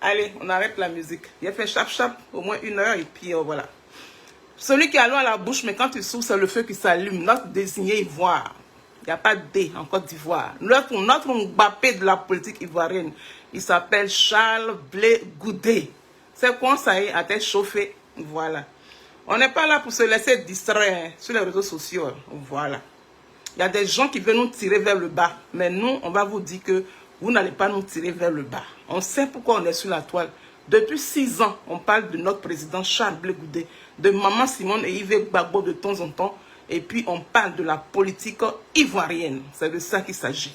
Allez, on arrête la musique. J'ai fait chap-chap, au moins 1 heure, et puis voilà. Celui qui a l'eau à la bouche, mais quand tu souffles, c'est le feu qui s'allume. Notre désigné ivoire. Il n'y a pas de D en Côte d'Ivoire. Notre Mbappé de la politique ivoirienne, il s'appelle Charles Blé Goudé. C'est quoi ça y est, à tête chauffée. Voilà. On n'est pas là pour se laisser distraire sur les réseaux sociaux. Voilà. Il y a des gens qui veulent nous tirer vers le bas. Mais nous, on va vous dire que vous n'allez pas nous tirer vers le bas. On sait pourquoi on est sur la toile. Depuis 6 ans, on parle de notre président Charles Blé Goudé, de Maman Simone et Yves Gbagbo de temps en temps. Et puis, on parle de la politique ivoirienne. C'est de ça qu'il s'agit.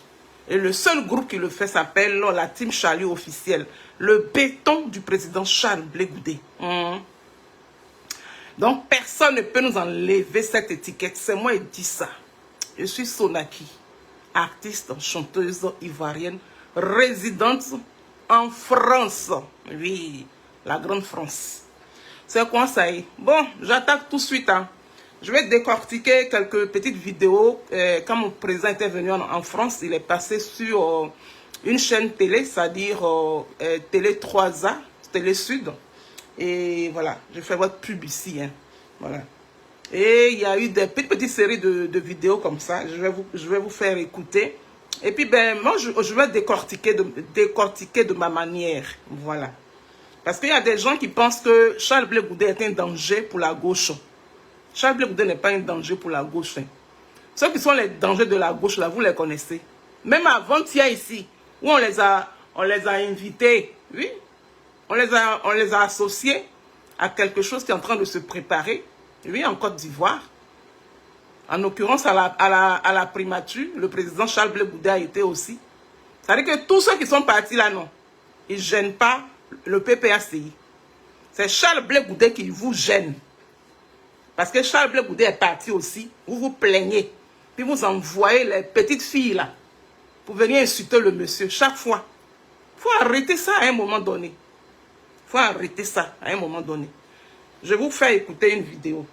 Et le seul groupe qui le fait s'appelle la Team Charlie officielle. Le béton du président Charles Blé Goudé. Donc, personne ne peut nous enlever cette étiquette. C'est moi qui dis ça. Je suis Sonaki, artiste, chanteuse ivoirienne, résidente en France. Oui, la grande France. C'est quoi ça y est? Bon, j'attaque tout de suite. Hein. Je vais décortiquer quelques petites vidéos. Quand mon président était venu en France, il est passé sur une chaîne télé, c'est-à-dire Télé 3A, Télé Sud. Et voilà, je fais votre pub ici. Hein. Voilà. Et il y a eu des petites séries de vidéos comme ça. Je vais vous faire écouter. Et puis, ben, moi, je vais décortiquer de ma manière. Voilà. Parce qu'il y a des gens qui pensent que Charles Blé Goudé est un danger pour la gauche. Charles Blé Goudé n'est pas un danger pour la gauche. Hein. Ceux qui sont les dangers de la gauche, là, vous les connaissez. Même avant-hier ici, où on les a invités, oui, on les a associés à quelque chose qui est en train de se préparer, oui, en Côte d'Ivoire. En l'occurrence, à la primature, le président Charles Blé Goudé a été aussi. C'est-à-dire que tous ceux qui sont partis là, non, ils ne gênent pas le PPACI. C'est Charles Blé Goudé qui vous gêne. Parce que Charles Blé Goudé est parti aussi, vous vous plaignez. Puis vous envoyez les petites filles là, pour venir insulter le monsieur chaque fois. Il faut arrêter ça à un moment donné. Il faut arrêter ça à un moment donné. Je vais vous faire écouter une vidéo.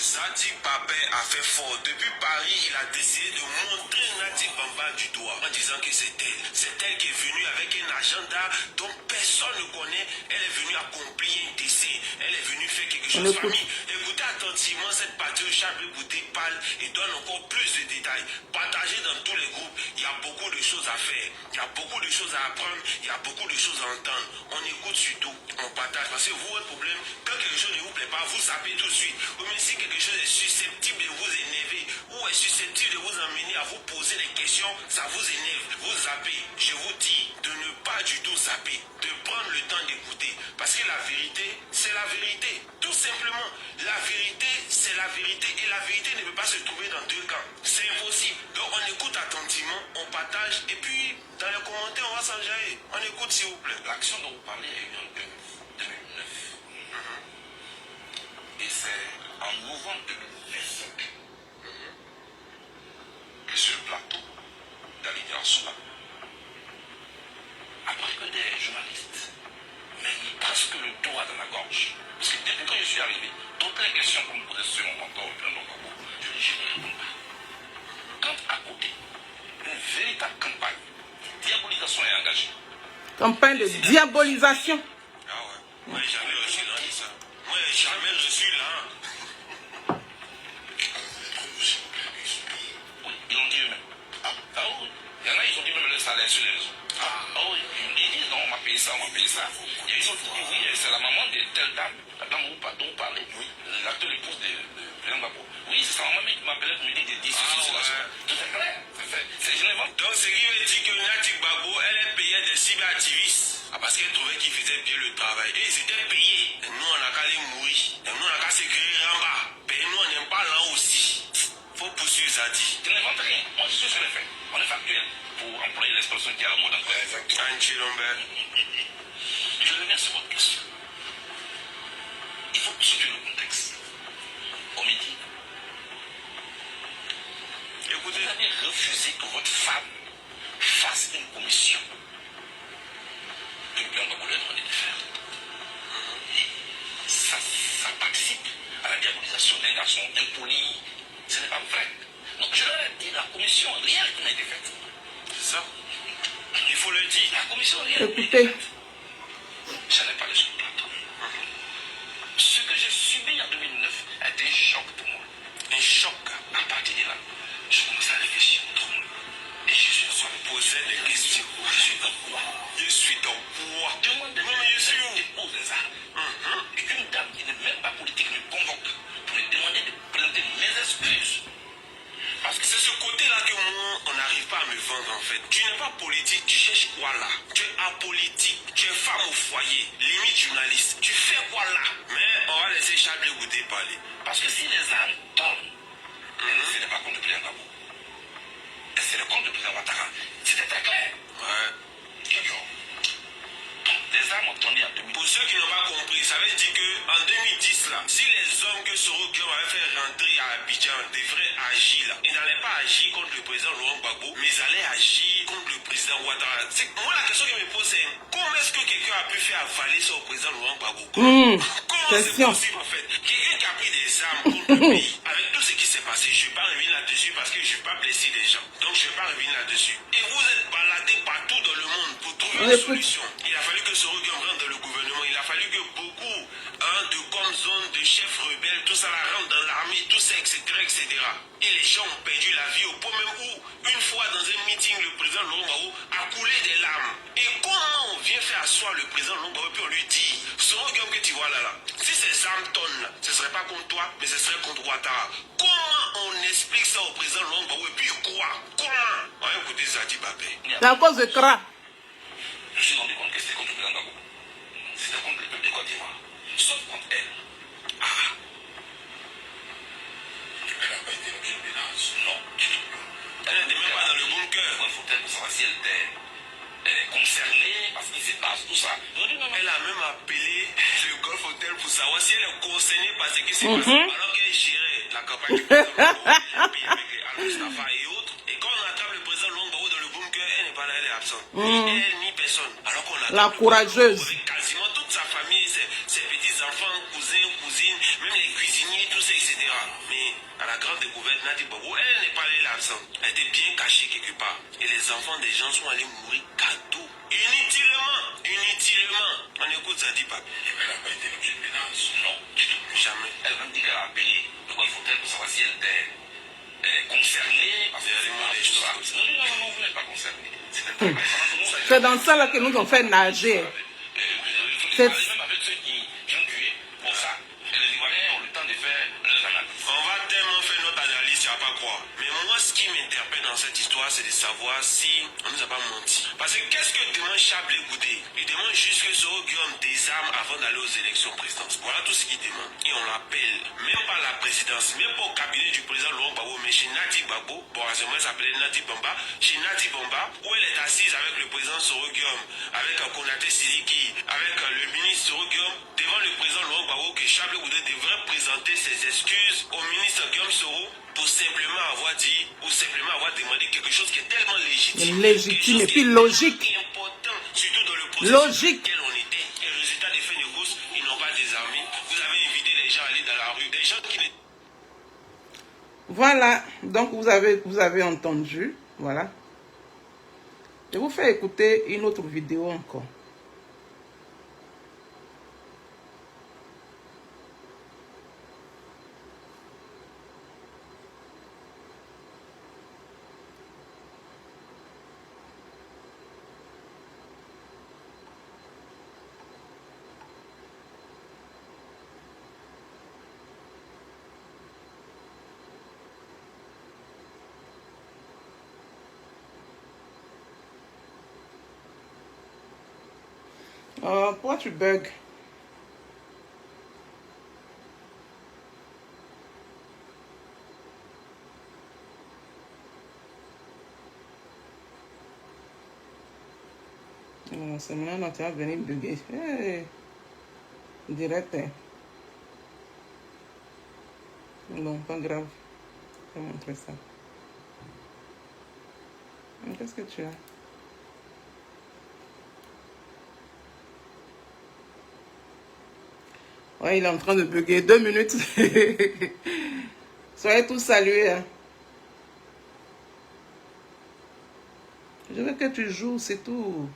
Zadi Babé a fait fort. Depuis Paris, il a décidé de montrer Nati Bamba du doigt en disant que c'est elle. C'est elle qui est venue avec un agenda dont personne ne connaît. Elle est venue accomplir un décès. Elle est venue faire quelque chose. Famille, écoutez attentivement cette partie où Charles Goudé parle et donne encore plus de détails. Partagez dans tous les groupes. Il y a beaucoup de choses à faire. Il y a beaucoup de choses à apprendre. Il y a beaucoup de choses à entendre. On écoute surtout. On partage. Parce que vous, votre problème, quand quelque chose ne vous plaît pas, vous sapez tout de suite. Ou même si quelque chose est susceptible de vous énerver ou est susceptible de vous emmener à vous poser des questions, ça vous énerve, vous zappez. Je vous dis de ne pas du tout zapper, de prendre le temps d'écouter. Parce que la vérité, c'est la vérité. Tout simplement, la vérité, c'est la vérité. Et la vérité ne peut pas se trouver dans deux camps. C'est impossible. Donc on écoute attentivement, on partage et puis dans les commentaires, on va s'enjailler. On écoute s'il vous plaît. L'action dont vous parlez est en 2009. Et c'est en novembre 2025 que sur le plateau d'Alidé Ansouba, après que des journalistes m'aient presque le doigt dans la gorge, parce que depuis quand je suis arrivé, toutes les questions qu'on me posait sur mon mentor, je ne réponds pas. Quand à côté, une véritable campagne de diabolisation est engagée. Campagne de diabolisation. Ah ouais. Moi, jamais reçu là, ça. Moi, jamais reçu là. Oui, ils l'ont dit eux-mêmes. Ah oui. Il y en a, ils ont dit même le salaire sur les réseaux. Ah oui. Ils disent non, on m'a payé ça, on m'a payé ça. Il y a une autre qui dit oui, c'est la maman de telle dame, la dame dont vous parlez. Oui. L'acteur épouse de Président Gbagbo. Oui, c'est sa maman qui m'appelait pour me dire des c'est là. Tout est clair. C'est généralement. Donc, ce qui veut dire que Nati Gbagbo, elle est payée des cyberactivistes. Parce qu'elle trouvait qu'ils faisaient bien le travail. Et ils étaient payés. Et nous, on a qu'à les mourir. Et nous, on a qu'à s'écrire en bas. Et nous, on n'aime pas là aussi. Faut poursuivre Zadi. Je n'invente rien. Moi, je suis sur les faits. On est factuel. Pour employer l'expression qui a le mot d'emploi. Exactement. Anchi Lambert. Je reviens sur votre question. Il faut situer le contexte. On me dit, Écoutez. vous avez refusé que votre femme fasse une commission que le plan de Gbagbo lui a demandé de faire. Ça participe à la diabolisation d'un garçon impoli. Ce n'est pas vrai. Donc je leur ai dit, la commission, rien n'a été faite. ça. Il faut le dire. La commission Écoutez. Je n'ai pas les sur le plateau. Ce que j'ai subi en 2009 a été un choc pour moi. Un choc. À partir de là, je commence à réfléchir autrement. Et je suis en Poser des questions. Je suis dans quoi? Je suis dans quoi? Demande de Non, mais je suis où? dépose des armes. Et qu'une dame qui n'est même pas politique me convoque pour me demander de présenter mes excuses. Parce que c'est ce côté-là que moi, on n'arrive pas à me vendre en fait. Tu n'es pas politique, tu cherches quoi là? Tu es apolitique, tu es femme au foyer, limite journaliste. Tu fais quoi là? Mais on va laisser Charles Goudé parler. Parce que si les armes tombent, ce n'est pas contre le président Gbagbo. Et c'est le compte du président Ouattara. C'était très clair. Ouais. Les armes ont tombé en 2010. Pour ceux qui n'ont pas compris, ça veut dire qu'en 2010 là, si les hommes que Sorokian avait fait rentrer à Abidjan devraient agir là, ils n'allaient pas agir contre le président Laurent Gbagbo, mais ils allaient agir contre le président Ouattara. Moi la question que je me pose c'est comment est-ce que quelqu'un a pu faire avaler ça au président Laurent Gbagbo? Comment c'est possible en fait? Quelqu'un qui a pris des armes contre le pays, avec tout ce qui s'est passé, je ne vais pas revenir là-dessus parce que je ne vais pas blesser des gens. Donc je ne vais pas revenir là-dessus. Et vous êtes baladé partout dans le monde pour trouver une solution. Il a fallu que Sorokian rentre dans le gouvernement, il a fallu que beaucoup de comme zone de chefs rebelles, tout ça la rentre dans l'armée, tout ça, etc., etc. Et les gens ont perdu la vie au point même où, une fois dans un meeting, le président Laurent Gbagbo a coulé des larmes. Et comment on vient faire asseoir le président Laurent Gbagbo puis on lui dit, Sorokian que tu vois là, si ces armes tonnent, ce ne serait pas contre toi, mais ce serait contre Ouattara. Comment on explique ça au président Laurent Gbagbo et puis quoi? Comment? On va écouter Zadi Babé. C'est à cause de Kra. Je suis rendu compte que c'était contre le président Gbagbo. C'était contre le peuple de Côte d'Ivoire. Sauf contre elle. Elle n'a pas été l'objet de menace. Non, du tout. Elle n'était même pas dans le bunker. Il faut peut-être savoir si elle était concernée parce qu'il se passe tout ça. Elle a même appelé le Golf Hotel pour savoir si elle est concernée par ce qui s'est passé alors qu'elle gérait la campagne du président Gbagbo, puis avec Al-Mustafa et autres. Et quand on attrape le président Gbagbo dans le bunker, elle n'est pas là, elle est absente. Ni elle, ni personne. Alors qu'on attrape La courageuse. avec quasiment toute sa famille, ses petits-enfants, cousins, cousines, même les cuisiniers, tout ça, etc. Mais à la grande découverte, Nati Gbagbo, elle n'est pas là, elle est absente. Elle était bien cachée quelque part. Et les enfants des gens sont allés mourir cadeau. Inutilement. Inutilement. On écoute Zadi Babé. Elle n'a pas été l'objet de menace. Non, du tout. Jamais. Elle m'a dit qu'elle a appelé le Golf Hotel pour savoir si elle était concernée parce que non, vous n'êtes pas concerné. C'est dans ça là que nous ont fait nager. C'est même avec ceux qui ont tué. Pour ça, les Ivoiriens ont le temps de faire leurs analyses. On va tellement faire notre analyse, tu vas pas croire. Mais moi, ce qui m'interpelle dans cette histoire, c'est de savoir si on nous a pas menti. Parce que qu'est-ce que demande Charles Goudé? Il demande juste que Sorokian désarme avant d'aller aux élections présidentielles. Voilà tout ce qu'il demande. Et on l'appelle, même pas la présidence, même pas au cabinet du président Laurent Gbagbo, mais chez Nati Gbagbo. Bon, à ce moment, elle s'appelait Nati Bamba. Chez Nati Bamba, où elle est assise avec le président Sorokian, avec Konaté Sidiki, avec le ministre Sorokian, devant le président Laurent Gbagbo, que Charles Goudé devrait présenter ses excuses au ministre Guillaume Soro pour simplement avoir dit ou simplement avoir demandé quelque chose qui est tellement légitime. Légitime et puis logique. Important, surtout dans le processus Logique. dans lequel on était. Et le résultat des faits de course, ils n'ont pas désarmé. Vous avez invité les gens à aller dans la rue. Des gens qui ne... Voilà, donc vous avez entendu, voilà. Je vous fais écouter une autre vidéo encore. Pourquoi tu bugs? C'est maintenant tu vas venir bugger. Hey. Direct. Hein. Non, pas grave. Je vais montrer ça. Qu'est-ce que tu as? Ouais, il est en train de bugger. 2 minutes. Soyez tous salués. Hein. Je veux que tu joues, c'est tout.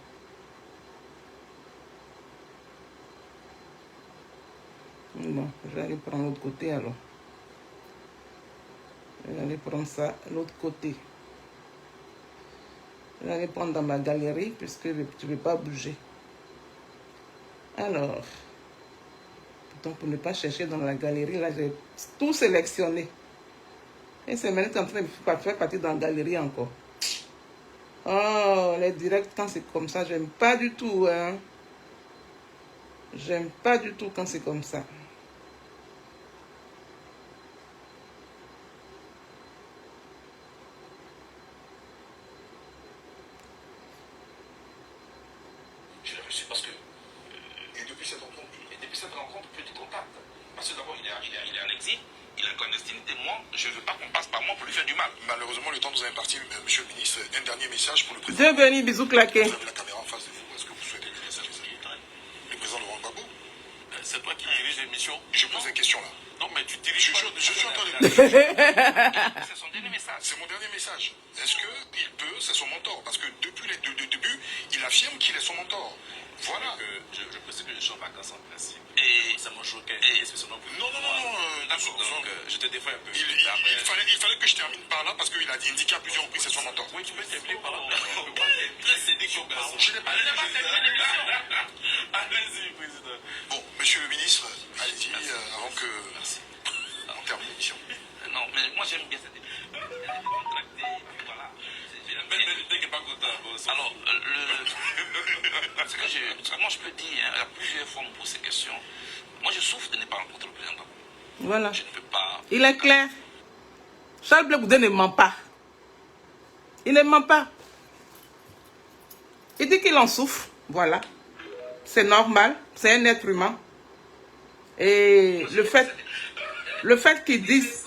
Bon, je vais aller prendre l'autre côté alors. Je vais aller prendre ça l'autre côté. Je vais aller prendre dans ma galerie puisque tu ne veux pas bouger. Alors, donc pour ne pas chercher dans la galerie, là j'ai tout sélectionné. Et c'est maintenant en train de faire partie dans la galerie encore. Oh, les directs quand c'est comme ça, j'aime pas du tout. Hein. J'aime pas du tout quand c'est comme ça. Je l'ai reçu parce que. Et depuis cette rencontre, petit contact. Parce que d'abord, il est en exil, il est en clandestinité. Moi, je ne veux pas qu'on passe par moi pour lui faire du mal. Malheureusement, le temps nous est imparti, monsieur le ministre. Un dernier message pour le président. Dieu béni, bisous claqués. Vous avez la caméra en face de vous. Est-ce que vous souhaitez le message le président Laurent Gbagbo? C'est toi qui dirige l'émission. Je pose une question là. Non, mais tu diriges pas. Je suis en train de... C'est son dernier message. C'est mon dernier message. Est-ce qu'il peut, c'est son mentor? Parce que depuis le début, il affirme qu'il est son mentor. Voilà. Je précise que je suis en vacances en principe. Et ça me choquait. Non, d'accord. Donc, je te défends un peu. Il fallait que je termine par là parce qu'il a indiqué à plusieurs reprises que c'est son mentor. Oui, tu peux terminer par là. C'est des choses. Je n'ai pas terminé l'émission. Allez-y, président. Bon, monsieur le ministre, allez-y, avant que... Merci. On termine l'émission. Non, mais moi j'aime bien cette émission. Voilà. Alors, ce que moi je peux dire, il y a plusieurs fois on me pose ces questions. Moi je souffre de ne pas rencontrer le président Gbagbo. Voilà. Je ne peux pas. Il est clair. Charles Blé Goudé ne ment pas. Il ne ment pas. Il dit qu'il en souffre. Voilà. C'est normal. C'est un être humain. Et le fait qu'il dise...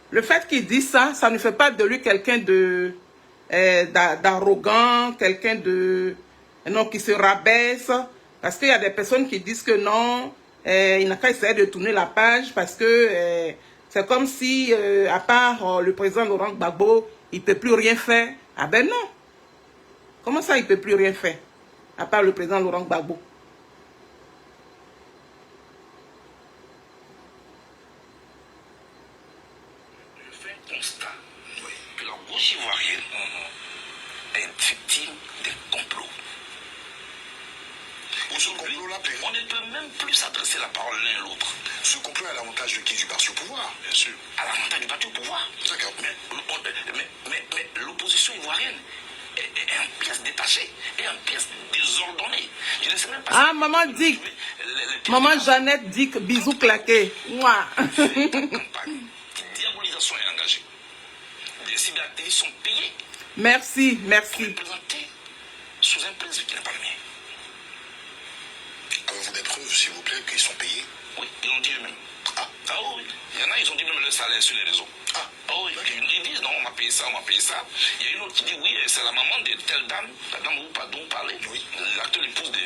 Le fait qu'il dise ça, ça ne fait pas de lui quelqu'un d'arrogant, quelqu'un de... Non, qui se rabaisse. Parce qu'il y a des personnes qui disent que non, il n'a qu'à essayer de tourner la page parce que c'est comme si, à part le président Laurent Gbagbo, il ne peut plus rien faire. Ah ben non. Comment ça, il ne peut plus rien faire, à part le président Laurent Gbagbo? Je fais un constat que la gauche ivoirienne est victime des complots. Ce complot-là, On ne peut même plus s'adresser la parole l'un à l'autre. ce complot est à l'avantage de qui? Du parti au pouvoir, bien sûr. À l'avantage du parti au pouvoir. D'accord. Mais l'opposition ivoirienne est en pièces détachées, est en pièces désordonnées. Je ne sais même pas. Ah, maman Dick. Maman Jeannette Dick, bisous claqués. Mouah. Campagne de diabolisation est engagée. Des cyberaktivistes sont payés Merci, pour merci. les présenter sous un principe qui n'est pas le mien. Avez-vous des preuves, s'il vous plaît, qu'ils sont payés? Oui, ils l'ont dit eux-mêmes. Ah oui. Il y en a, ils ont dit même le salaire sur les réseaux. Oui. Ils disent non, on m'a payé ça, on m'a payé ça. Il y a une autre qui dit oui, c'est la maman de telle dame, la dame dont vous parlez, l'acteur épouse du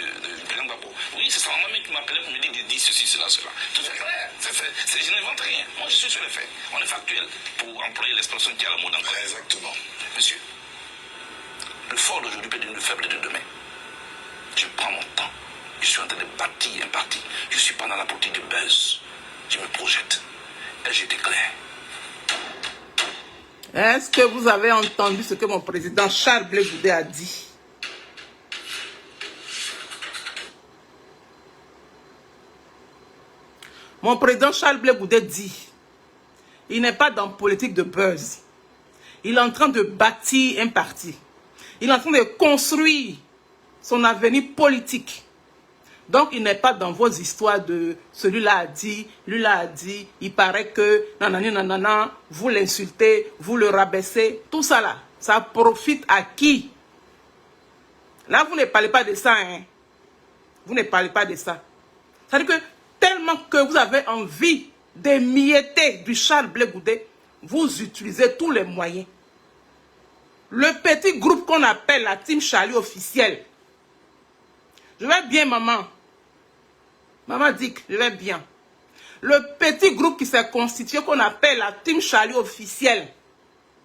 président Gbagbo. Oui, c'est sa maman qui m'appelait pour me dire de dire ceci, cela, cela. Tout est clair. Je n'invente rien. Moi, je suis sur les faits. On est factuel pour employer l'expression qui a le mot dans le Exactement. Monsieur, le fort d'aujourd'hui peut devenir le faible de demain. Je prends mon temps. Je suis en train de bâtir un parti. Je ne suis pas dans la politique de buzz. Je me projette. Et j'étais clair. Est-ce que vous avez entendu ce que mon président Charles Blé Goudé a dit? Mon président Charles Blé Goudé dit, il n'est pas dans la politique de buzz. Il est en train de bâtir un parti. Il est en train de construire son avenir politique. Donc, il n'est pas dans vos histoires de celui-là a dit, lui-là a dit, il paraît que nanani nanana, vous l'insultez, vous le rabaissez, tout ça là, ça profite à qui? Là, vous ne parlez pas de ça, hein? Vous ne parlez pas de ça. C'est-à-dire que tellement que vous avez envie d'émietter du Charles Blé Goudé, vous utilisez tous les moyens. Le petit groupe qu'on appelle la Team Charlie officielle. Je vais bien, maman. Maman dit que je vais bien. Le petit groupe qui s'est constitué, qu'on appelle la Team Charlie officielle.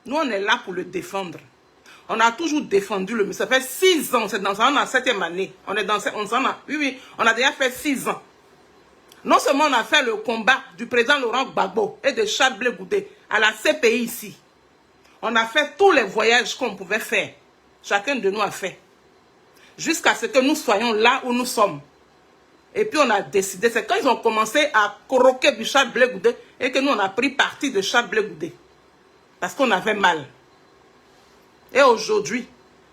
Nous, on est là pour le défendre. On a toujours défendu le ministre. Ça fait 6 ans, c'est dans la 7e année. On est dans oui, on a déjà fait 6 ans. Non seulement on a fait le combat du président Laurent Gbagbo et de Charles Blé Goudé à la CPI ici. On a fait tous les voyages qu'on pouvait faire. Chacun de nous a fait. Jusqu'à ce que nous soyons là où nous sommes. Et puis on a décidé, c'est quand ils ont commencé à croquer du Charles Blé Goudé et que nous on a pris parti de Charles Blé Goudé. Parce qu'on avait mal. Et aujourd'hui,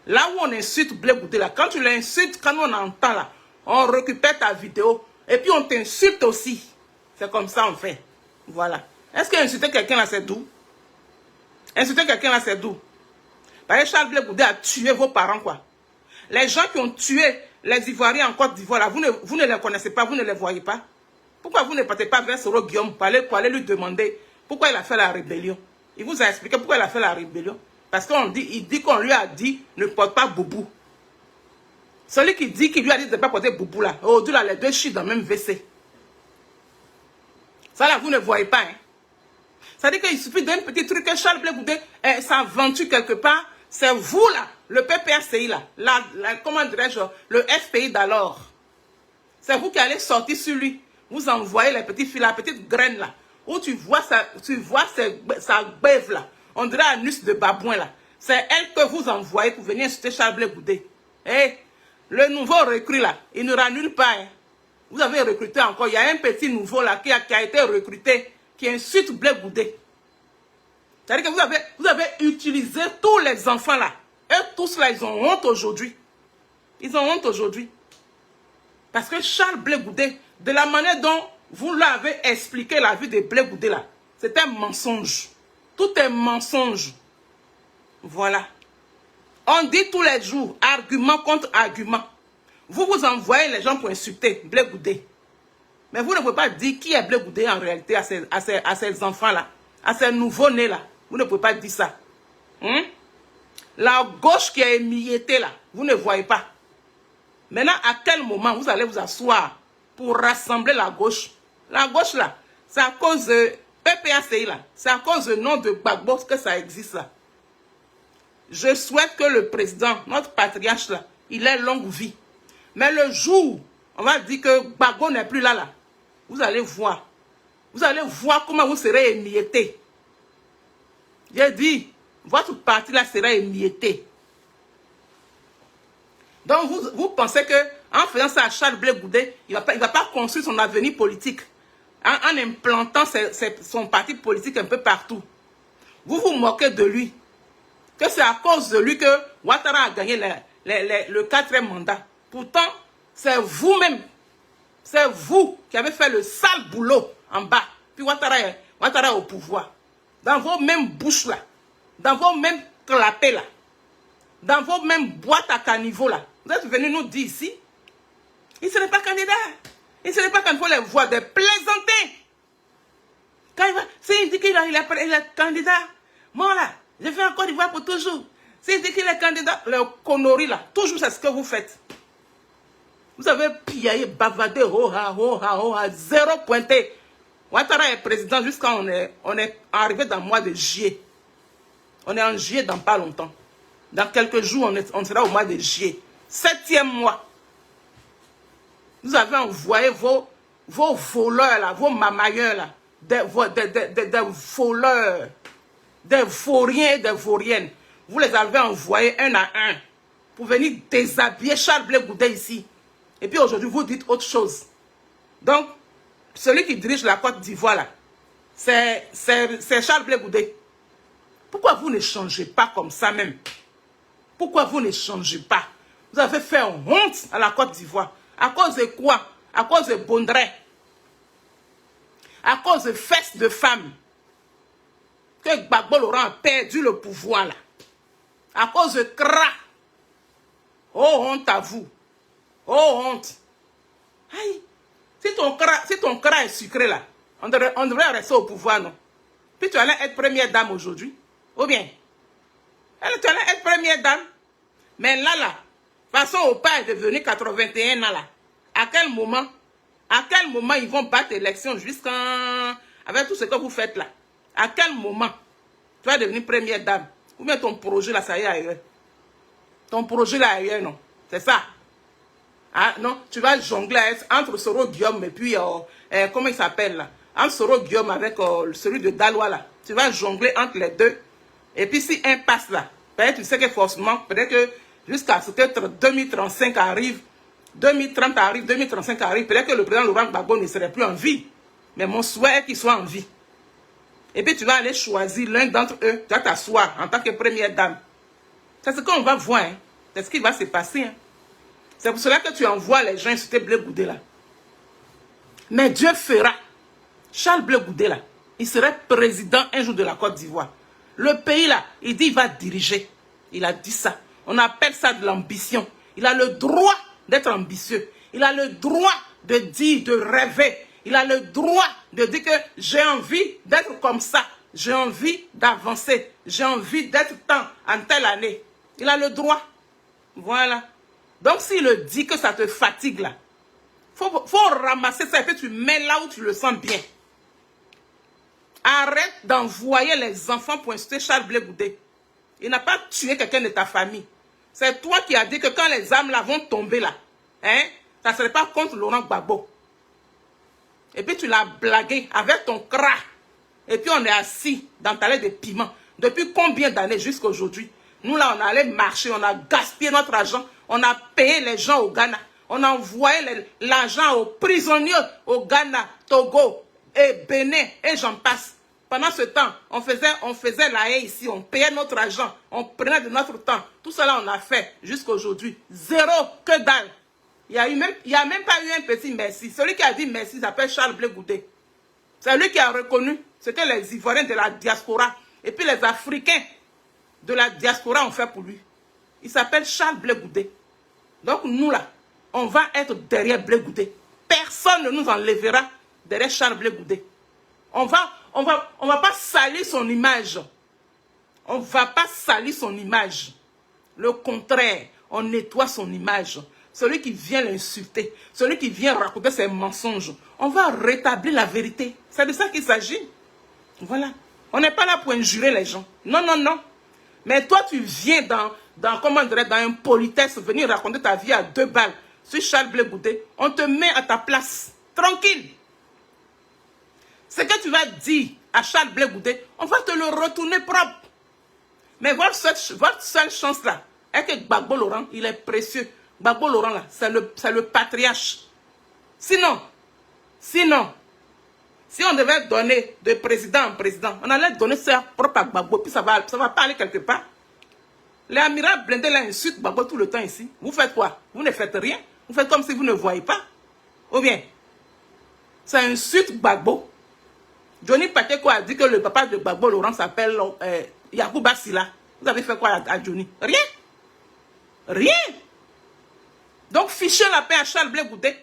là où on insulte Blé Goudé, là, quand tu l'insultes, quand on entend là, on récupère ta vidéo et puis on t'insulte aussi. C'est comme ça on fait. Voilà. Est-ce qu'insulter quelqu'un là c'est doux? Insulter quelqu'un là c'est doux. Parce que Charles Blé Goudé a tué vos parents quoi. Les gens qui ont tué les Ivoiriens en Côte d'Ivoire là, vous ne les connaissez pas, vous ne les voyez pas. Pourquoi vous ne partez pas vers Soro Guillaume pour aller lui demander pourquoi il a fait la rébellion? Il vous a expliqué pourquoi il a fait la rébellion. Parce il dit qu'on lui a dit ne porte pas boubou. Celui qui dit qu'il lui a dit de ne pas porter boubou là, aujourd'hui là, les deux chient dans le même WC. Ça là, vous ne voyez pas. Hein? Ça dit qu'il suffit d'un petit truc que Charles Blé Goudé s'aventure quelque part. C'est vous là, le PPRCI là, comment dirais-je, le FPI d'alors. C'est vous qui allez sortir sur lui. Vous envoyez les petits fils, la petite graine là, où tu vois sa bève là. On dirait un anus de babouin là. C'est elle que vous envoyez pour venir insulter Charles Blé Goudé. Et le nouveau recrue là, il ne nulle part. Hein. Vous avez recruté encore. Il y a un petit nouveau là qui a été recruté, qui insulte Blé Goudé. C'est-à-dire que vous avez utilisé tous les enfants là. Et tous là, ils ont honte aujourd'hui. Ils ont honte aujourd'hui. Parce que Charles Blé Goudé, de la manière dont vous l'avez expliqué la vie de Blé Goudé là, c'est un mensonge. Tout est mensonge. Voilà. On dit tous les jours, argument contre argument. Vous envoyez les gens pour insulter Blé Goudé. Mais vous ne pouvez pas dire qui est Blé Goudé en réalité à ces enfants-là, à ces nouveaux-nés là. Vous ne pouvez pas dire ça. La gauche qui est émiettée là, vous ne voyez pas. Maintenant, à quel moment vous allez vous asseoir pour rassembler la gauche? La gauche là, c'est à cause de PPACI là, c'est à cause du nom de Gbagbo que ça existe là. Je souhaite que le président, notre patriarche là, il ait longue vie. Mais le jour, on va dire que Gbagbo n'est plus là, vous allez voir. Vous allez voir comment vous serez émiettés. J'ai dit, votre parti là sera émietté. Donc vous pensez que en faisant ça à Charles Blé Goudé, il va pas construire son avenir politique en implantant son parti politique un peu partout. Vous vous moquez de lui. Que c'est à cause de lui que Ouattara a gagné le 4e mandat. Pourtant, c'est vous-même. C'est vous qui avez fait le sale boulot en bas. Puis Ouattara est au pouvoir. Dans vos mêmes bouches là. Dans vos mêmes clapets là. Dans vos mêmes boîtes à caniveau là. Vous êtes venus nous dire ici. Il ne serait pas candidat. Il ne serait pas candidat. Il faut les voir de plaisanter. Quand s'il dit qu'il est candidat. Moi là, je fais encore d'Ivoire pour toujours. S'il dit qu'il est candidat, le connerie là. Toujours c'est ce que vous faites. Vous avez piaillé, bavardé, zéro pointé. Ouattara est président jusqu'à on est arrivé dans le mois de juillet. On est en juillet dans pas longtemps. Dans quelques jours, on sera au mois de juillet. 7e mois. Vous avez envoyé vos voleurs là, vos mamailleurs là, des voleurs, des vauriens et des vauriennes. Vous les avez envoyés un à un pour venir déshabiller Charles Blé Goudé ici. Et puis aujourd'hui, vous dites autre chose. Donc, celui qui dirige la Côte d'Ivoire là, c'est Charles Blé Goudé. Pourquoi vous ne changez pas comme ça même? Pourquoi vous ne changez pas? Vous avez fait honte à la Côte d'Ivoire. À cause de quoi? À cause de Bondré. À cause de fesses de femmes. Que Gbagbo Laurent a perdu le pouvoir là. À cause de Kra. Oh honte à vous. Oh honte. Aïe. Si ton Kra est sucré là, on devrait rester au pouvoir, non? Puis tu allais être première dame aujourd'hui. Ou bien? Tu allais être première dame. Mais là, de toute façon, Opa est devenu 81 ans là. À quel moment ils vont battre l'élection jusqu'en... Avec tout ce que vous faites là. À quel moment? Tu vas devenir première dame. Ou bien ton projet là, ça y est ailleurs. Ton projet là ailleurs, non. C'est ça. Ah, non, tu vas jongler entre Soro Guillaume et puis, comment il s'appelle là? Entre Soro Guillaume avec celui de Dalois là. Tu vas jongler entre les deux. Et puis si un passe là, peut-être tu sais que forcément, peut-être que jusqu'à ce que 2035 arrive, 2030 arrive, 2035 arrive, peut-être que le président Laurent Gbagbo ne serait plus en vie. Mais mon souhait est qu'il soit en vie. Et puis tu vas aller choisir l'un d'entre eux, tu vas t'asseoir en tant que première dame. C'est ce qu'on va voir, hein. C'est ce qui va se passer. Hein. C'est pour cela que tu envoies les gens insulter Blé Goudé là. Mais Dieu fera. Charles Blé Goudé là, il serait président un jour de la Côte d'Ivoire. Le pays là, il dit il va diriger. Il a dit ça. On appelle ça de l'ambition. Il a le droit d'être ambitieux. Il a le droit de dire, de rêver. Il a le droit de dire que j'ai envie d'être comme ça. J'ai envie d'avancer. J'ai envie d'être en telle année. Il a le droit. Voilà. Donc s'il le dit que ça te fatigue là, faut ramasser ça et puis tu mets là où tu le sens bien. Arrête d'envoyer les enfants pour insulter Charles Blé Goudé. Il n'a pas tué quelqu'un de ta famille. C'est toi qui as dit que quand les âmes là vont tomber là, hein, ça ne serait pas contre Laurent Gbagbo. Et puis tu l'as blagué avec ton cra. Et puis on est assis dans ta lettre de piment. Depuis combien d'années jusqu'à aujourd'hui? Nous là on allait marcher, on a gaspillé notre argent. On a payé les gens au Ghana. On a envoyé l'argent aux prisonniers au Ghana, Togo et Bénin et j'en passe. Pendant ce temps, on faisait la haie ici, on payait notre argent, on prenait de notre temps. Tout cela, on a fait jusqu'à aujourd'hui. Zéro, que dalle. Il n'y a même pas eu un petit merci. Celui qui a dit merci s'appelle Charles Blé Goudé. C'est lui qui a reconnu ce que les Ivoiriens de la diaspora et puis les Africains de la diaspora ont fait pour lui. Il s'appelle Charles Blé Goudé. Donc nous là, on va être derrière Blé Goudé. Personne ne nous enlèvera derrière Charles Blé Goudé. On va pas salir son image. On va pas salir son image. Le contraire, on nettoie son image. Celui qui vient l'insulter, celui qui vient raconter ses mensonges, on va rétablir la vérité. C'est de ça qu'il s'agit. Voilà. On n'est pas là pour injurer les gens. Non, non, non. Mais toi, tu viens comment dirais, dans un politesse, venir raconter ta vie à 2 balles sur Charles Blé Goudé. On te met à ta place. Tranquille. Ce que tu vas dire à Charles Blé Goudé, on va te le retourner propre. Mais votre seule chance là, est que Gbagbo Laurent, il est précieux. Gbagbo Laurent là, c'est le patriarche. Sinon, si on devait donner de président en président, on allait donner ça propre à Gbagbo, puis ça va pas aller quelque part. Les amirals blindés là insultent Gbagbo tout le temps ici. Vous faites quoi? Vous ne faites rien. Vous faites comme si vous ne voyez pas. Ou bien, ça insulte Gbagbo. Johnny Pacheco a dit que le papa de Gbagbo Laurent s'appelle Yacouba Silla. Vous avez fait quoi à Johnny? Rien. Rien. Donc fichez la paix à Charles Blé Goudé.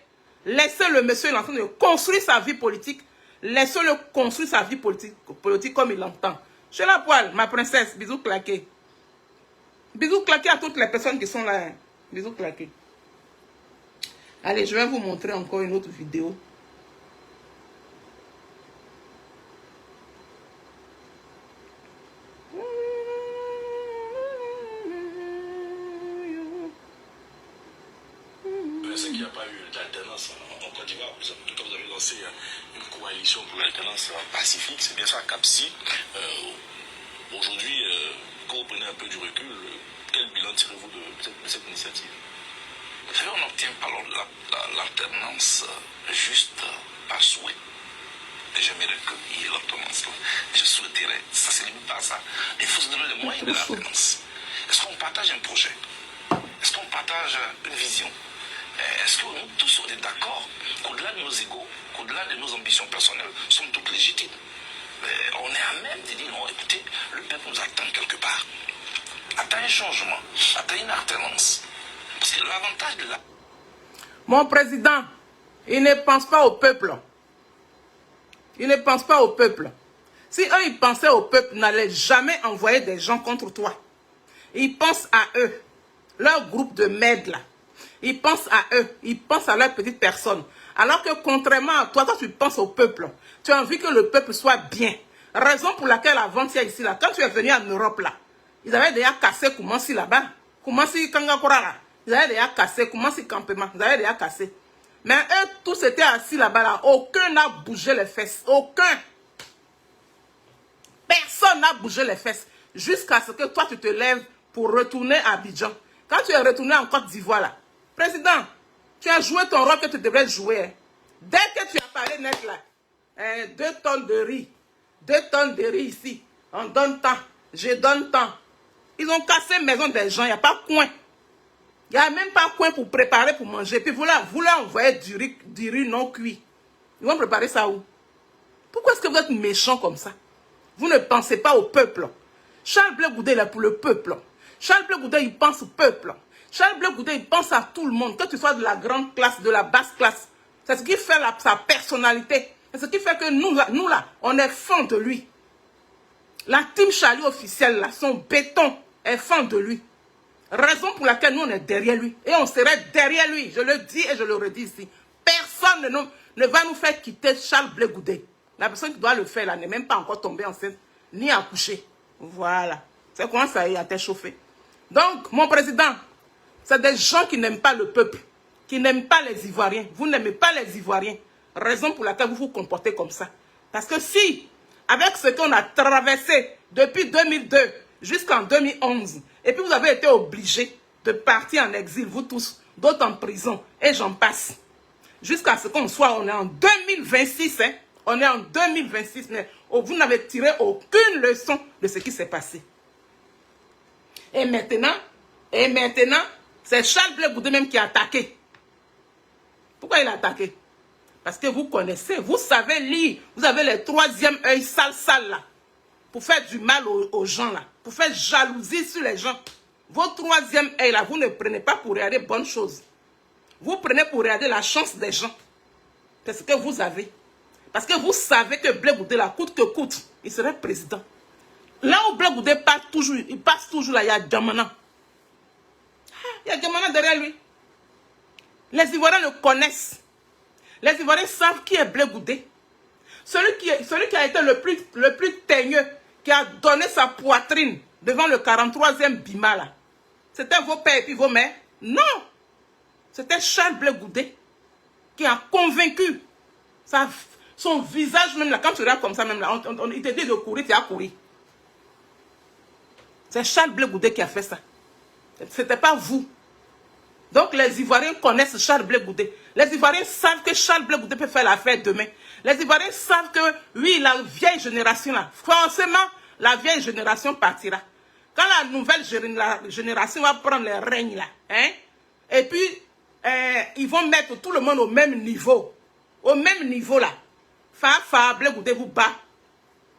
Laissez le monsieur, il est en train de construire sa vie politique. Laissez-le construire sa vie politique comme il l'entend. Chez la poêle, ma princesse, bisous claqués. Bisous claqués à toutes les personnes qui sont là. Bisous claqués. Allez, je vais vous montrer encore une autre vidéo. C'est qu'il n'y a pas eu d'alternance en Côte d'Ivoire. Quand vous avez lancé une coalition pour l'alternance pacifique, c'est bien ça, CAPSI. Aujourd'hui, quand vous prenez un peu du recul, quel bilan tirez-vous de cette initiative? Vous savez, on n'obtient pas l'alternance juste par souhait. Et j'aimerais qu'il y ait l'alternance. Je souhaiterais, ça se limite pas à ça. Il faut se donner les moyens de l'alternance. Est-ce qu'on partage un projet? Est-ce qu'on partage une vision? Est-ce que nous tous on est d'accord qu'au-delà de nos égos, qu'au-delà de nos ambitions personnelles, sont toutes légitimes? On est à même de dire non, écoutez, le peuple nous attend quelque part. Attend un changement, attend une alternance. Parce que l'avantage de la... Mon président, il ne pense pas au peuple. Il ne pense pas au peuple. Si eux, ils pensaient au peuple, ils n'allaient jamais envoyer des gens contre toi. Ils pensent à eux. Leur groupe de merde là. Ils pensent à eux, ils pensent à leur petite personne. Alors que contrairement à toi, toi tu penses au peuple. Tu as envie que le peuple soit bien. Raison pour laquelle avant-hier ici, là, quand tu es venu en Europe, là, ils avaient déjà cassé Koumansi là-bas. Koumansi Kangakora, là. Ils avaient déjà cassé Koumansi Campement. Ils avaient déjà cassé. Mais eux, tous étaient assis là-bas, là. Aucun n'a bougé les fesses. Aucun. Personne n'a bougé les fesses. Jusqu'à ce que toi, tu te lèves pour retourner à Abidjan. Quand tu es retourné en Côte d'Ivoire, là, président, tu as joué ton rôle que tu devrais jouer. Hein. Dès que tu as parlé net, là, 2 tonnes de riz. 2 tonnes de riz ici. On donne tant. Je donne tant. Ils ont cassé la maison des gens. Il n'y a pas de coin. Il n'y a même pas de coin pour préparer, pour manger. Puis vous leur envoyez du riz non cuit. Ils vont préparer ça où? Pourquoi est-ce que vous êtes méchants comme ça? Vous ne pensez pas au peuple. Charles Blé Goudé, il est pour le peuple. Charles Blé Goudé, il pense au peuple. Charles Blé Goudé, il pense à tout le monde. Que tu sois de la grande classe, de la basse classe. C'est ce qui fait sa personnalité. C'est ce qui fait que nous là, on est fans de lui. La team Charlie officielle, là, son béton est fan de lui. Raison pour laquelle nous, on est derrière lui. Et on serait derrière lui. Je le dis et je le redis ici. Personne ne va nous faire quitter Charles Blé Goudé. La personne qui doit le faire, là, n'est même pas encore tombée enceinte, ni accouchée. Voilà. C'est comment ça y a été chauffé. Donc, mon président, c'est des gens qui n'aiment pas le peuple, qui n'aiment pas les Ivoiriens. Vous n'aimez pas les Ivoiriens. Raison pour laquelle vous vous comportez comme ça. Parce que si, avec ce qu'on a traversé depuis 2002 jusqu'en 2011, et puis vous avez été obligés de partir en exil, vous tous, d'autres en prison, et j'en passe. Jusqu'à ce qu'on soit, on est en 2026, hein. On est en 2026, mais vous n'avez tiré aucune leçon de ce qui s'est passé. Et maintenant, c'est Charles Blé Goudé même qui a attaqué. Pourquoi il a attaqué? Parce que vous connaissez, vous savez lire, vous avez le 3e œil sale là, pour faire du mal aux gens là, pour faire jalousie sur les gens. Votre 3e œil là, vous ne prenez pas pour regarder bonnes choses. Vous prenez pour regarder la chance des gens. C'est ce que vous avez. Parce que vous savez que Blé Goudé là, coûte que coûte, il serait président. Là où Blé Goudé passe toujours, il passe toujours là, il y a Djamana. Il y a Djamana derrière lui. Les Ivoiriens le connaissent. Les Ivoiriens savent qui est Blé Goudé. Celui qui a été le plus teigneux, qui a donné sa poitrine devant le 43e Bima là. C'était vos pères et puis vos mères? Non. C'était Charles Blé Goudé qui a convaincu son visage même là. Quand tu regardes comme ça même là, il te dit de courir, tu as couru. C'est Charles Blé Goudé qui a fait ça. Ce n'était pas vous. Donc les Ivoiriens connaissent Charles Blé Goudé. Les Ivoiriens savent que Charles Blé Goudé peut faire l'affaire demain. Les Ivoiriens savent que, oui, la vieille génération là, forcément, la vieille génération partira. Quand la nouvelle génération va prendre les règnes là, hein, et puis, ils vont mettre tout le monde au même niveau. Au même niveau là. Blé Goudé vous bat.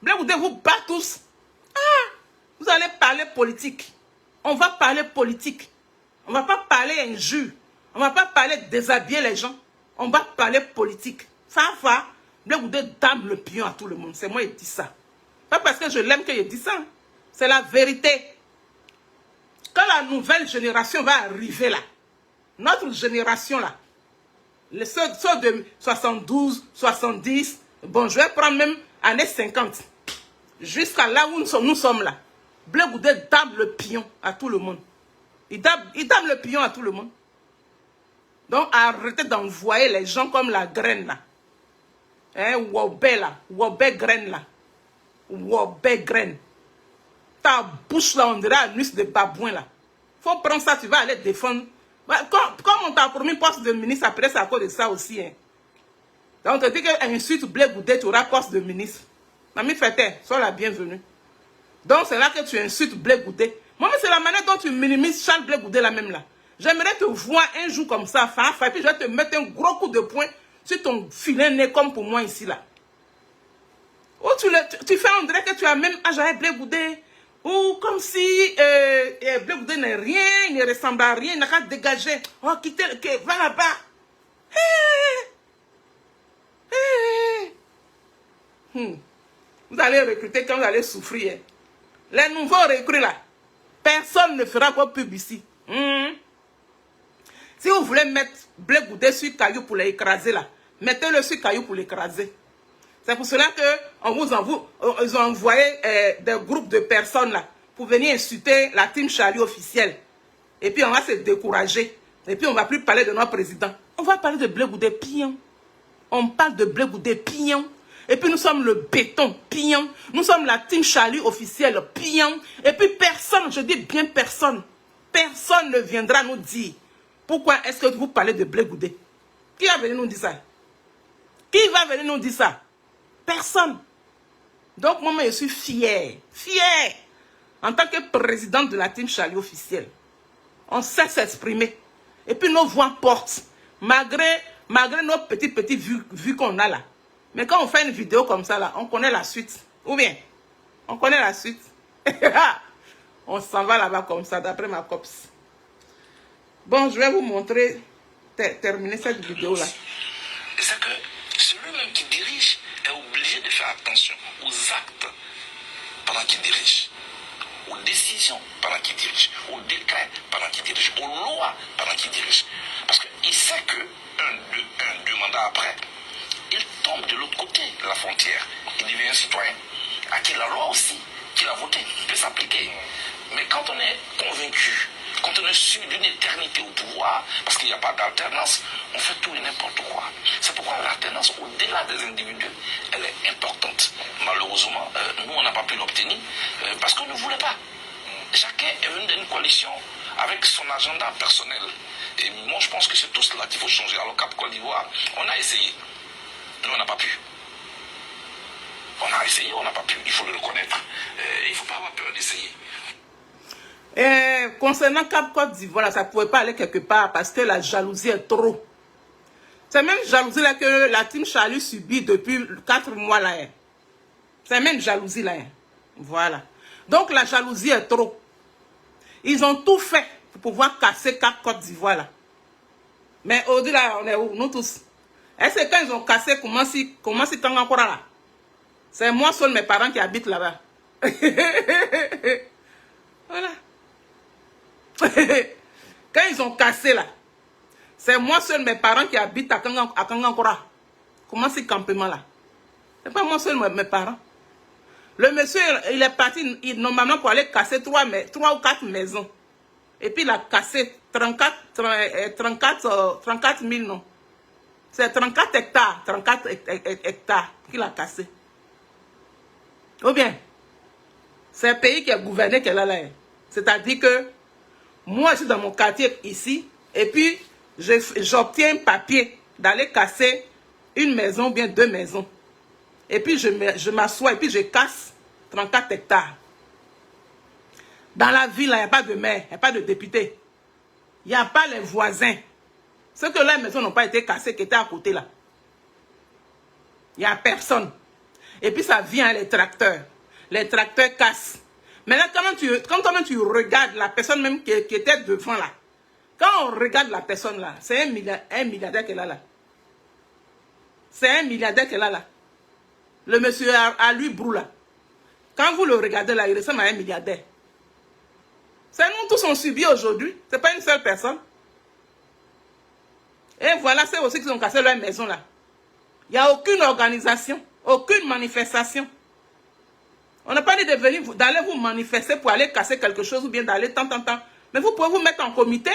Blé Goudé vous bat tous. Ah, vous allez parler politique. On va parler politique. On ne va pas parler injure. On ne va pas parler déshabiller les gens. On va parler politique. Blé Goudé dame le pion à tout le monde. C'est moi qui dis ça. Pas parce que je l'aime que je dis ça. C'est la vérité. Quand la nouvelle génération va arriver là, notre génération là, ceux de 72, 70, bon, je vais prendre même années 50, jusqu'à là où nous sommes là, Blé Goudé dame le pion à tout le monde. Il dame le pion à tout le monde. Donc arrêtez d'envoyer les gens comme la graine là. Hein, Wobé là, Wobé graine là. Wobé graine. Ta bouche là, on dirait un nuisse de babouin là. Faut prendre ça, tu vas aller défendre. Comme on t'a promis poste de ministre, après c'est à cause de ça aussi. Hein. Donc on te dit qu'insulte Blé Goudé, tu auras poste de ministre. Mamie Fete, sois la bienvenue. Donc c'est là que tu insultes Blé Goudé. Moi, c'est la manière dont tu minimises Charles Blé Goudé là même là. J'aimerais te voir un jour comme ça, et puis je vais te mettre un gros coup de poing sur ton filet nez comme pour moi ici là. Ou tu fais on dirait que tu as même âge avec Blé Goudé. Ou comme si Blé Goudé n'est rien, il ne ressemble à rien, il n'a qu'à dégager. Oh, quittez, va là-bas. Vous allez recruter quand vous allez souffrir. Les nouveaux recrues là, personne ne fera quoi pub ici. Si vous voulez mettre Blé Goudé sur Caillou pour l'écraser là, mettez-le sur Caillou pour l'écraser. C'est pour cela qu'ils ont envoyé des groupes de personnes là pour venir insulter la team Charlie officielle. Et puis on va se décourager. Et puis on ne va plus parler de notre président. On va parler de Blé Goudé Pignon. On parle de Blé Goudé Pignon. Et puis nous sommes le béton Pignon. Nous sommes la team Charlie officielle Pignon. Et puis personne, je dis bien personne, personne ne viendra nous dire pourquoi est-ce que vous parlez de Blé Goudé. Qui va venir nous dire ça? Qui va venir nous dire ça? Personne. Donc moi, je suis fière. Fière. En tant que présidente de la team Charlie officielle. On sait s'exprimer. Et puis nos voix portent. Malgré nos petites vues qu'on a là. Mais quand on fait une vidéo comme ça là, on connaît la suite. Ou bien, on connaît la suite. On s'en va là-bas comme ça, d'après ma copse. Bon, je vais vous montrer, terminer cette vidéo là. C'est que celui-même qui dirige est obligé de faire attention aux actes pendant qu'il dirige, aux décisions pendant qu'il dirige, aux décrets pendant qu'il dirige, aux lois pendant qu'il dirige. Parce qu'il sait que deux mandats après, il tombe de l'autre côté de la frontière. Il devient un citoyen à qui la loi aussi, qu'il a voté, peut s'appliquer. Mais quand on est convaincu, quand on est sûr d'une éternité au pouvoir, parce qu'il n'y a pas d'alternance, on fait tout et n'importe quoi. C'est pourquoi l'alternance, au-delà des individus, elle est importante. Malheureusement, nous, on n'a pas pu l'obtenir parce qu'on ne voulait pas. Chacun est venu d'une coalition avec son agenda personnel. Et moi, je pense que c'est tout cela qu'il faut changer. Alors, Cap Côte d'Ivoire, on a essayé, mais on n'a pas pu. On a essayé, on n'a pas pu. Il faut le reconnaître. Il ne faut pas avoir peur d'essayer. Concernant Cap Côte d'Ivoire, ça ne pouvait pas aller quelque part parce que la jalousie est trop. C'est même jalousie là que la team Charlie subit depuis 4 mois là. C'est même jalousie là. Voilà. Donc la jalousie est trop. Ils ont tout fait pour pouvoir casser Cap Côte d'Ivoire là. Mais au-delà, on est où? Nous tous. Est-ce que quand ils ont cassé, comment si tant encore là? C'est moi seul, mes parents qui habitent là-bas. Voilà. Quand ils ont cassé là, c'est moi seul, mes parents qui habitent à Kangankora. Comment c'est campement là? C'est pas moi seul, mes parents. Le monsieur, il est parti normalement pour aller casser 3 ou 4 maisons. Et puis il a cassé 34 000, non. C'est 34 hectares qu'il a cassé. Ou bien, c'est un pays qui est gouverné qu'elle a là. C'est-à-dire que moi, je suis dans mon quartier ici, et puis j'obtiens un papier d'aller casser une maison ou bien 2 maisons. Et puis je m'assois et puis je casse 34 hectares. Dans la ville, il n'y a pas de maire, il n'y a pas de député. Il n'y a pas les voisins. Ceux que les maisons n'ont pas été cassées, qui étaient à côté là. Il n'y a personne. Et puis ça vient les tracteurs. Les tracteurs cassent. Maintenant, quand tu regardes la personne même qui était devant là, quand on regarde la personne là, c'est un milliardaire qu'elle a là. C'est un milliardaire qu'elle a là. Le monsieur à lui brou là. Quand vous le regardez là, il ressemble à un milliardaire. C'est nous tous on subit aujourd'hui. Ce n'est pas une seule personne. Et voilà, c'est aussi qu'ils ont cassé leur maison là. Il n'y a aucune organisation, aucune manifestation. On n'a pas dit d'aller vous manifester pour aller casser quelque chose ou bien d'aller tant. Mais vous pouvez vous mettre en comité.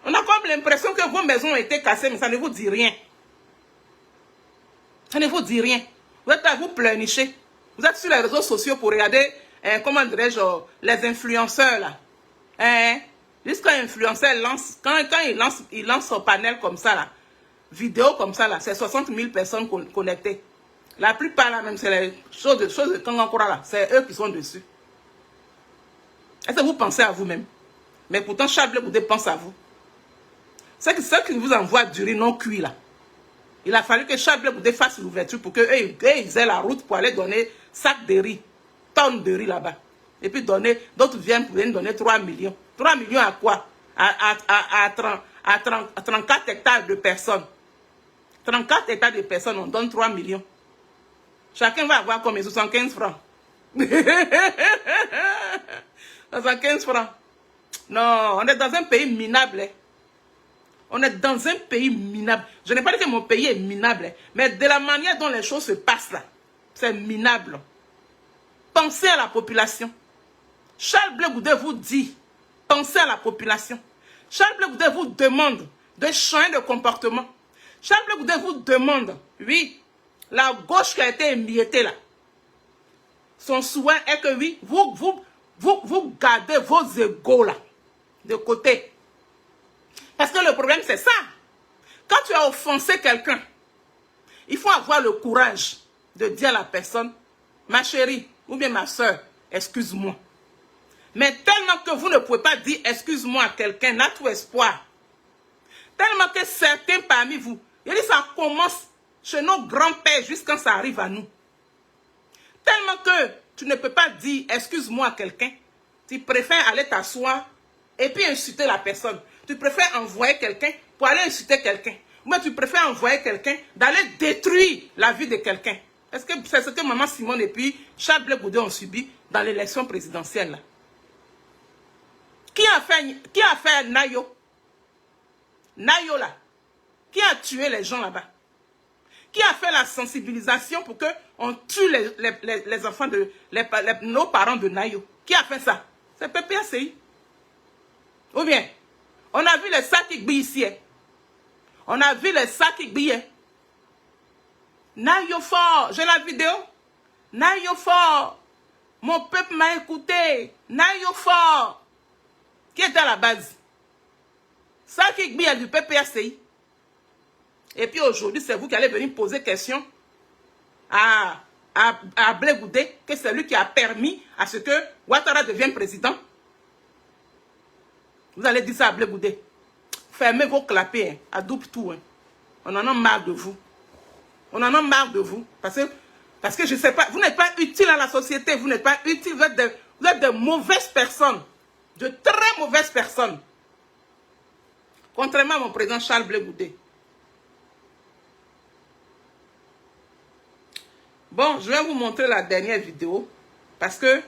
On a comme l'impression que vos maisons ont été cassées, mais ça ne vous dit rien. Ça ne vous dit rien. Vous êtes là, vous pleurnichez. Vous êtes sur les réseaux sociaux pour regarder, comment dirais-je, les influenceurs là. Jusqu'à un influenceur lance, quand il lance son panel comme ça là, vidéo comme ça là, c'est 60 000 personnes connectées. La plupart là même, c'est les choses de Kangankora là, c'est eux qui sont dessus. Est-ce que vous pensez à vous-même? Mais pourtant, Charles Goudé pense à vous. C'est que ceux qui vous envoient du riz non cuit là, il a fallu que Charles Goudé fasse l'ouverture pour qu'eux ils aient la route pour aller donner sac de riz, tonnes de riz là-bas. Et puis d'autres viennent pour venir donner 3 millions. 3 millions à quoi? À 34 hectares de personnes. 34 hectares de personnes, on donne 3 millions. Chacun va avoir comme 75 francs. 75 francs. Non, on est dans un pays minable. On est dans un pays minable. Je n'ai pas dit que mon pays est minable, mais de la manière dont les choses se passent là, c'est minable. Pensez à la population. Charles Blé Goudé vous dit, pensez à la population. Charles Blé Goudé vous demande de changer de comportement. Charles Blé Goudé vous demande, oui, la gauche qui a été émiettée là, son souhait est que oui, vous gardez vos égos là, de côté. Parce que le problème c'est ça. Quand tu as offensé quelqu'un, il faut avoir le courage de dire à la personne, ma chérie ou bien ma soeur, excuse-moi. Mais tellement que vous ne pouvez pas dire excuse-moi à quelqu'un, n'a tout espoir. Tellement que certains parmi vous, il dit ça commence chez nos grands-pères jusqu'à quand ça arrive à nous. Tellement que tu ne peux pas dire excuse-moi à quelqu'un, tu préfères aller t'asseoir et puis insulter la personne. Tu préfères envoyer quelqu'un pour aller insulter quelqu'un. Ou bien tu préfères envoyer quelqu'un d'aller détruire la vie de quelqu'un. Est-ce que c'est ce que Maman Simone et puis Charles Blé Goudé ont subi dans l'élection présidentielle là? Qui a fait Nayo? Nayo là. Qui a tué les gens là-bas? Qui a fait la sensibilisation pour qu'on tue les enfants de nos parents de Nayo? Qui a fait ça? C'est PPACI. Ou bien, on a vu les sacs qui brillent ici. On a vu les sacs qui brillent. Nayo fort, j'ai la vidéo. Nayo fort. Mon peuple m'a écouté. Nayo fort. Qui est à la base? Sacs qui brillent du PPACI. Et puis aujourd'hui, c'est vous qui allez venir poser question à Blé Goudé, que c'est lui qui a permis à ce que Ouattara devienne président. Vous allez dire ça à Blé Goudé. Fermez vos clapets, hein, à double tour. Hein. On en a marre de vous. On en a marre de vous. Parce que je ne sais pas, vous n'êtes pas utile à la société, vous n'êtes pas utile, vous êtes de mauvaises personnes. De très mauvaises personnes. Contrairement à mon président Charles Blé Goudé. Bon, je vais vous montrer la dernière vidéo. Parce que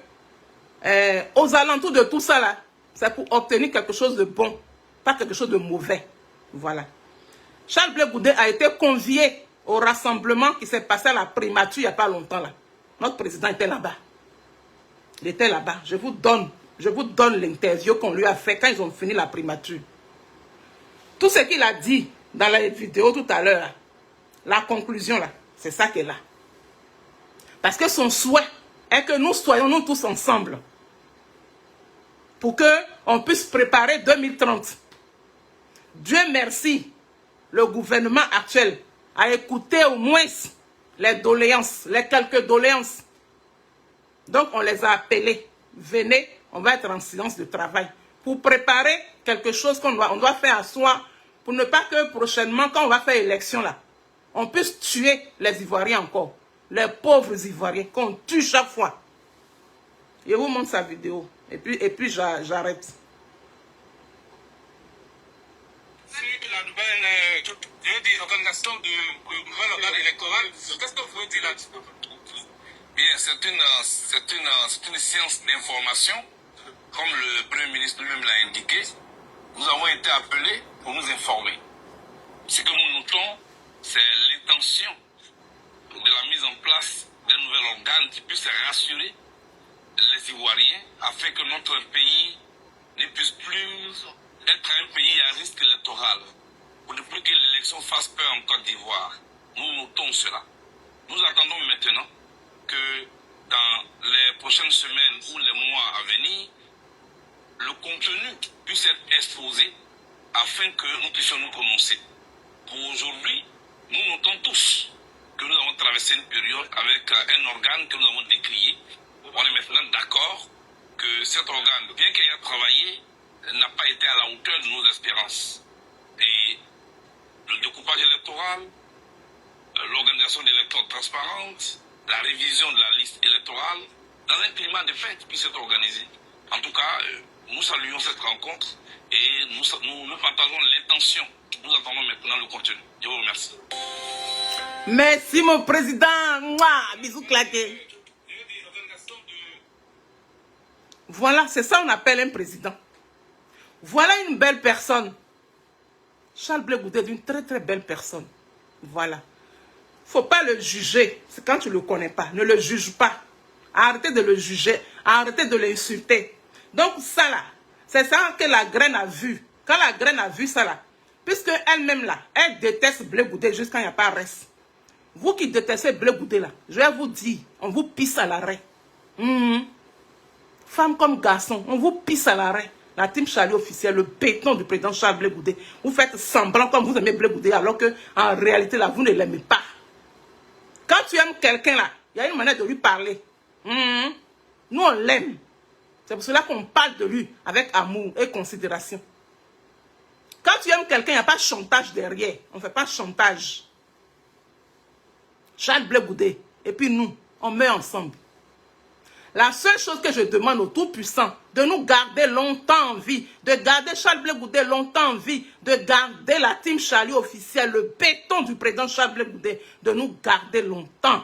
aux alentours de tout ça là, c'est pour obtenir quelque chose de bon, pas quelque chose de mauvais. Voilà. Charles Blé Goudé a été convié au rassemblement qui s'est passé à la primature il n'y a pas longtemps là. Notre président était là-bas. Il était là-bas. Je vous donne l'interview qu'on lui a fait quand ils ont fini la primature. Tout ce qu'il a dit dans la vidéo tout à l'heure, la conclusion là, c'est ça qui est là. Parce que son souhait est que nous soyons nous tous ensemble. Pour qu'on puisse préparer 2030. Dieu merci, le gouvernement actuel a écouté au moins les doléances, les quelques doléances. Donc on les a appelés. Venez, on va être en silence de travail. Pour préparer quelque chose qu'on doit faire à soi. Pour ne pas que prochainement, quand on va faire élection là, on puisse tuer les Ivoiriens encore. Les pauvres Ivoiriens qu'on tue chaque fois. Je vous montre sa vidéo. Et puis j'arrête. La nouvelle organisation du nouvel organe électoral, qu'est-ce que vous dites là-dessus? Bien, c'est une séance d'information. Comme le Premier ministre lui-même l'a indiqué, nous avons été appelés pour nous informer. Ce que nous notons, c'est l'intention de la mise en place d'un nouvel organe qui puisse rassurer les Ivoiriens afin que notre pays ne puisse plus être un pays à risque électoral. Pour ne plus que l'élection fasse peur en Côte d'Ivoire. Nous notons cela. Nous attendons maintenant que dans les prochaines semaines ou les mois à venir, le contenu puisse être exposé afin que nous puissions nous prononcer. Pour aujourd'hui, nous notons tous que nous avons traversé une période avec un organe que nous avons décrié. On est maintenant d'accord que cet organe, bien qu'il ait travaillé, n'a pas été à la hauteur de nos espérances. Et le découpage électoral, l'organisation d'élections transparentes, la révision de la liste électorale, dans un climat de fête puisse être organisé. En tout cas, nous saluons cette rencontre et nous partageons l'intention. Nous attendons maintenant le contenu. Je vous remercie. Merci mon président. Mouah, bisous claqués. Voilà, c'est ça qu'on appelle un président. Voilà une belle personne. Charles Blé Goudé est une très très belle personne. Voilà. Faut pas le juger. C'est quand tu ne le connais pas. Ne le juge pas. Arrêtez de le juger. Arrêtez de l'insulter. Donc ça là, c'est ça que la graine a vu. Quand la graine a vu ça là, puisque elle-même là, elle déteste Blé Goudé jusqu'à il n'y a pas reste. Vous qui détestez Blé Goudé là, je vais vous dire, on vous pisse à l'arrêt. Femme comme garçon, on vous pisse à l'arrêt. La team Charlie officielle, le béton du président Charles Blé Goudé. Vous faites semblant comme vous aimez Blé Goudé alors que en réalité là, vous ne l'aimez pas. Quand tu aimes quelqu'un là, il y a une manière de lui parler. Nous on l'aime. C'est pour cela qu'on parle de lui avec amour et considération. Quand tu aimes quelqu'un, il n'y a pas de chantage derrière. On ne fait pas de chantage. Charles Blé Goudé et puis nous, on meurt ensemble. La seule chose que je demande au Tout-Puissant, de nous garder longtemps en vie, de garder Charles Blé Goudé longtemps en vie, de garder la team Charlie officielle, le béton du président Charles Blé Goudé, de nous garder longtemps.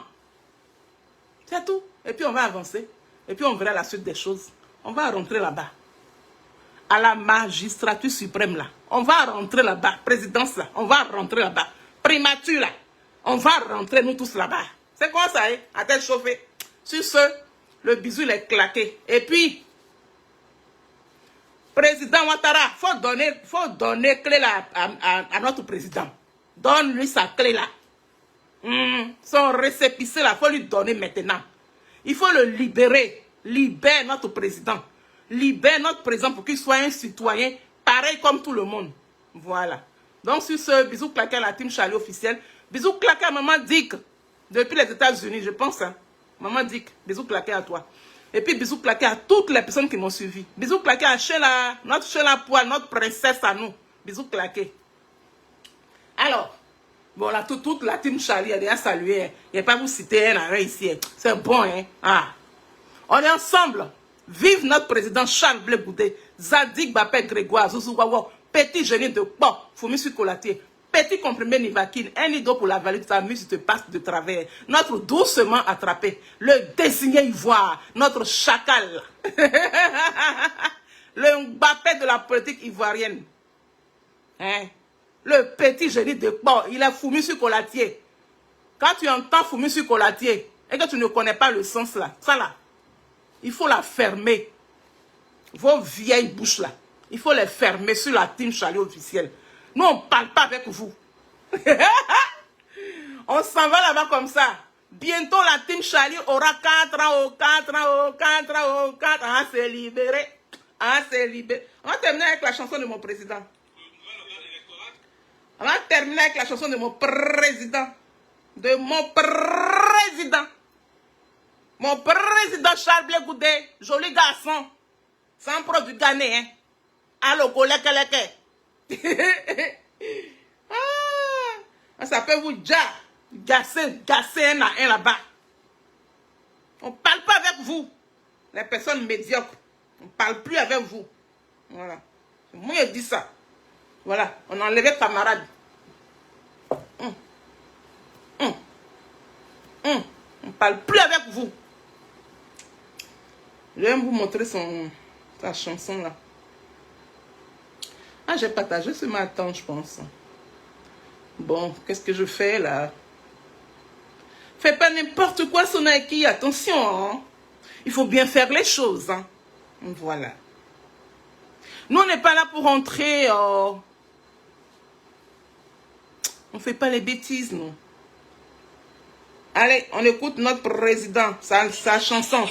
C'est tout. Et puis on va avancer. Et puis on verra la suite des choses. On va rentrer là-bas. À la magistrature suprême là. On va rentrer là-bas. Présidence là. On va rentrer là-bas. Primature là. On va rentrer nous tous là-bas. C'est quoi ça, hein? À tête chauffée. Sur ce, le bisou il est claqué. Et puis, président Ouattara, faut donner clé là à notre président. Donne-lui sa clé là. Son récépissé là, faut lui donner maintenant. Il faut le libérer. Libère notre président. Libère notre président pour qu'il soit un citoyen pareil comme tout le monde. Voilà. Donc sur ce, bisous claqué à la team Charlie officielle. Bisous claqué à Maman Dick. Depuis les États-Unis, je pense. Hein. Maman Dick, bisous claqué à toi. Et puis bisous claqué à toutes les personnes qui m'ont suivi. Bisous claqué à Sheila, notre Sheila Poil, notre princesse à nous. Bisous claqué. Alors, bon là, toute la team Charlie a déjà salué. Hein. Il n'y a pas vous citer un arrêt ici. Hein. C'est bon, hein. Ah. On est ensemble. Vive notre président Charles Blé Goudé. Zadig Bapé Grégoire, Zouzou Wawa, petit génie de Pop, Foumi Sukolatier. Petit comprimé Nivaquine, un nido pour la vallée de ta muse te passe de travers. Notre doucement attrapé, le désigné ivoire, notre chacal. Le Mbappé de la politique ivoirienne. Hein? Le petit génie de Pop, il a Foumi Sukolatier. Quand tu entends Foumi Sukolatier et que tu ne connais pas le sens là, ça là, il faut la fermer. Vos vieilles bouches là, il faut les fermer sur la team Charlie officielle. Nous, on ne parle pas avec vous. On s'en va là-bas comme ça. Bientôt, la team Charlie aura 4 ans. Ah, c'est libéré. Ah, c'est libéré. On va terminer avec la chanson de mon président. On va terminer avec la chanson de mon président. De mon président. Mon président Charles Blé Goudé. Joli garçon. Sans produit gagné. Hein. Allo, golek. Ah, ça peut vous gasser un à un là-bas. On ne parle pas avec vous, les personnes médiocres. On ne parle plus avec vous. Voilà. Moi, je dis ça. Voilà. On a enlevé camarade. On ne parle plus avec vous. Je vais vous montrer sa chanson là. Ah, j'ai partagé ce matin, je pense. Bon, qu'est-ce que je fais là? Fais pas n'importe quoi, Sonaki. Attention, hein? Il faut bien faire les choses. Hein? Voilà. Nous, on n'est pas là pour rentrer. On ne fait pas les bêtises, nous. Allez, on écoute notre président, sa chanson.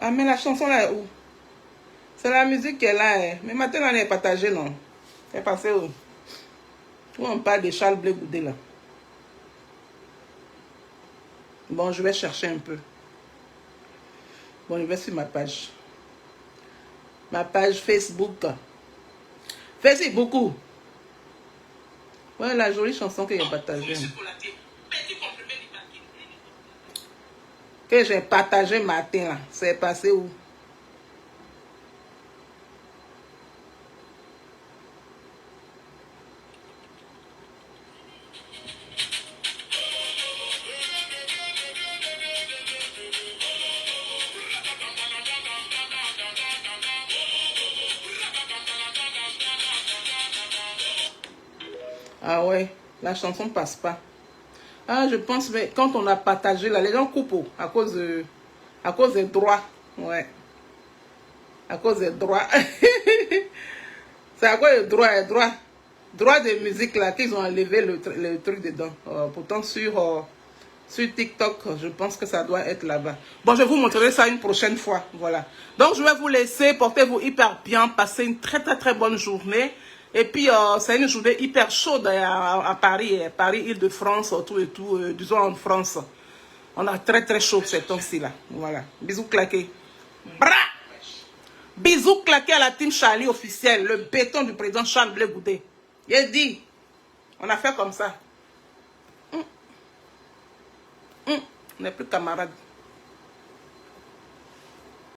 Ah, mais la chanson là est où? C'est la musique qui est là. Hein. Mais maintenant, on est partagé, non? C'est passé où? Où on parle de Charles Blé Goudé là. Bon, je vais chercher un peu. Bon, je vais sur ma page. Ma page Facebook. Merci beaucoup. Ouais, la jolie chanson que j'ai partagée. Que j'ai partagé matin là. C'est passé où? Ah ouais, la chanson passe pas. Ah, je pense, mais quand on a partagé là, les gens coupent à cause des droits. Ouais. À cause des droits. C'est à cause des droits. Droits de musique là, qu'ils ont enlevé le truc dedans. Pourtant, sur TikTok, je pense que ça doit être là-bas. Bon, je vous montrerai ça une prochaine fois. Voilà. Donc, je vais vous laisser. Portez-vous hyper bien. Passez une très, très, très bonne journée. Et puis, c'est une journée hyper chaude à Paris. Paris, Île-de-France, tout et tout. Disons en France. On a très, très chaud ces temps-ci là. Voilà. Bisous claqués. Bra! Bisous claqués à la team Charlie officielle. Le béton du président Charles Blé Goudé. Il a dit. On a fait comme ça. On n'est plus camarades.